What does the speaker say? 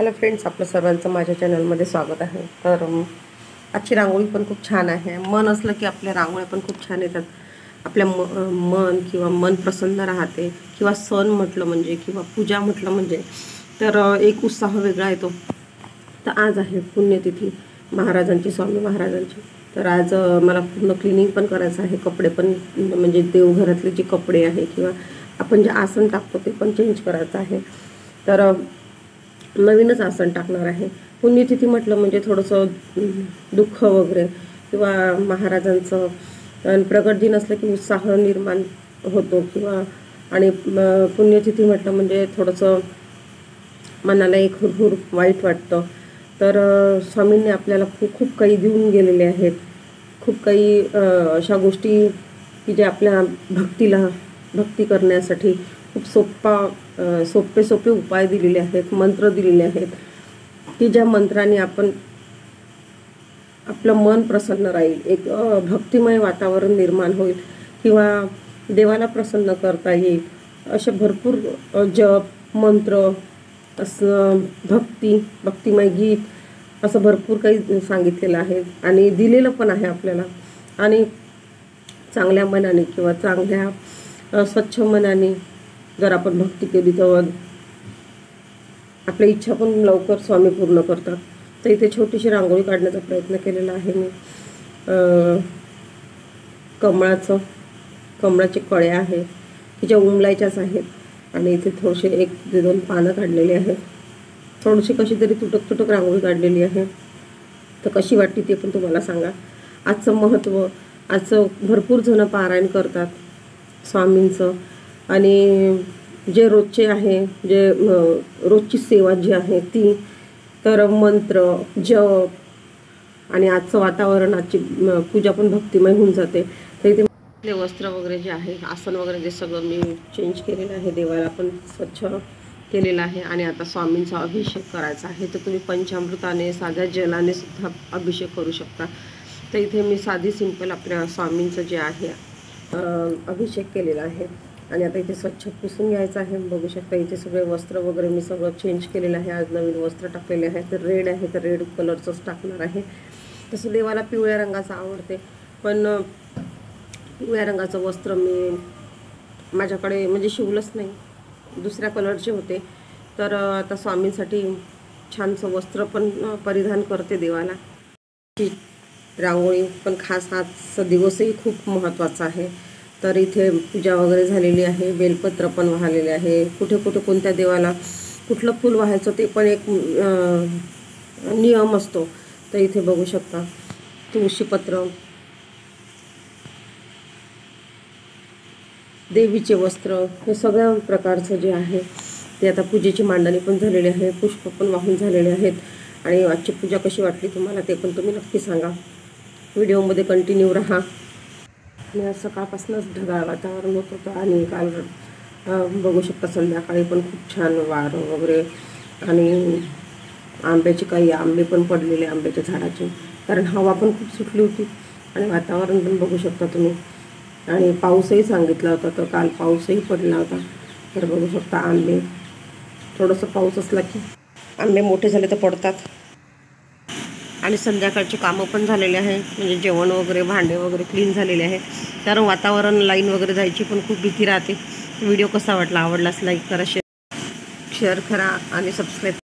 Hello friends, आपलं सर्वांचं माझ्या चॅनलमध्ये स्वागत आहे। तर आजची रांगोळी पण खूप छान आहे। मन असलं की आपल्या रांगोळ्या पण खूप छान येतात। आपल्या मन किंवा मन प्रसन्न राहते, किंवा सण म्हटलं म्हणजे किंवा पूजा म्हटलं म्हणजे तर एक उत्साह वेगळा येतो। तर आज आहे पुण्यतिथी महाराजांची, स्वामी महाराजांची। तर आज मला पूर्ण क्लिनिंग पण करायचं आहे, कपडे पण म्हणजे देवघरातले जे कपडे आहे किंवा आपण जे आसन टाकतो ते पण चेंज करायचं आहे। तर नवीनच आसन टाकणार आहे। पुण्यतिथी म्हटलं म्हणजे थोडंसं दुःख वगैरे किंवा महाराजांचं प्रगट दिन असलं की उत्साह निर्माण होतो किंवा आणि पुण्यतिथी म्हटलं म्हणजे थोडंसं मनाला एक हुरहुर वाईट वाटतं। तर स्वामींनी आपल्याला खूप काही देऊन गेलेले आहेत। खूप काही अशा गोष्टी की जे आपल्या भक्ती करण्यासाठी खूप सोपे उपाय दिलेले आहेत, मंत्र दिलेले आहेत की ज्या मंत्राने आपलं मन प्रसन्न राहील, एक भक्तिमय वातावरण निर्माण होईल किंवा देवाला प्रसन्न करता येईल। असे भरपूर जप मंत्र, असं भक्तिमय गीत असं भरपूर काही सांगितलेलं आहे आणि दिलेलं पण आहे आपल्याला। आणि चांगल्या मनाने किंवा चांगल्या स्वच्छ मनाने जर आपण भक्ती केली तर आपल्या इच्छा पण लवकर स्वामी पूर्ण करतात। तर इथे छोटीशी रांगोळी काढण्याचा प्रयत्न केलेला आहे मी। कमळाचे कळे आहे की ज्या उमलायच्याच आहेत आणि इथे थोडेसे 1-2 पानं काढलेली आहेत। थोडीशी कशी तरी तुटक रांगोळी काढलेली आहे। तर कशी वाटली ते पण तुम्हाला सांगा। आजचं महत्त्व, आजचं भरपूर जण पारायण करतात स्वामींचं आणि जे रोजचे आहे, जे रोजची सेवा जी आहे ती, तर मंत्र जप आणि आजचं वातावरण, आजची पूजा पण भक्तिमय होऊन जाते। तर इथे आपले वस्त्र वगैरे जे आहे, आसन वगैरे जे सगळं मी चेंज केलेलं आहे, देवाला पण स्वच्छ केलेलं आहे आणि आता स्वामींचा अभिषेक करायचा आहे। तर तुम्ही पंचामृताने, साध्या जलाने सुद्धा अभिषेक करू शकता। तर इथे मी साधी सिंपल आपल्या स्वामींचं जे आहे अभिषेक केलेला आहे आणि आता इथे स्वच्छ पुसून घ्यायचं आहे। बघू शकता इथे सगळे वस्त्र वगैरे मी सगळं चेंज केलेलं आहे। आज नवीन वस्त्र टाकलेले आहे, तर रेड आहे तर रेड कलरचंच टाकणार आहे। तसं देवाला पिवळ्या रंगाचं आवडते, पण पिवळ्या रंगाचं वस्त्र मी माझ्याकडे म्हणजे शिवलंच नाही, दुसऱ्या कलरचे होते। तर आता स्वामींसाठी छानसं वस्त्र पण परिधान करते देवाला। रांगोळी पण खास आजचा दिवसही खूप महत्त्वाचा आहे। तर इथे पूजा वगैरे झालेली आहे, बेलपत्र पण वाहलेले आहे। कुठे कोणत्या देवाला कुठलं फूल वाहायचं ते पण एक नियम असतो। तर इथे बघू शकता तुळशीपत्र, देवीचे वस्त्र, हे सगळ्या प्रकारचं जे आहे ते आता पूजेची मांडणी पण झालेली आहे, पुष्प पण वाहून झालेले आहेत। आणि आजची पूजा कशी वाटली तुम्हाला ते पण तुम्ही नक्की सांगा। व्हिडिओमध्ये कंटिन्यू राहा। आणि आज सकाळपासूनच ढगाळ वातावरण होत होतं आणि काल बघू शकता संध्याकाळी पण खूप छान वारं वगैरे आणि आंब्याचे काही आंबे पण पडलेले आंब्याच्या झाडाचे, कारण हवा पण खूप सुटली होती आणि वातावरण पण बघू शकता तुम्ही। आणि पाऊसही सांगितला होता, तर काल पाऊसही पडला होता। तर बघू शकता आंबे, थोडंसं पाऊस असला की आंबे मोठे झाले तर पडतात। आणि संध्याकाळचे कामं पण झालेले आहे, म्हणजे जेवण वगैरे, भांडे वगैरे क्लीन झालेले आहे। कारण वातावरण, लाईन वगैरे जायची पण खूप भीती राहते। व्हिडिओ कसा वाटला, आवडलास लाईक करा, शेअर करा आणि सबस्क्राईब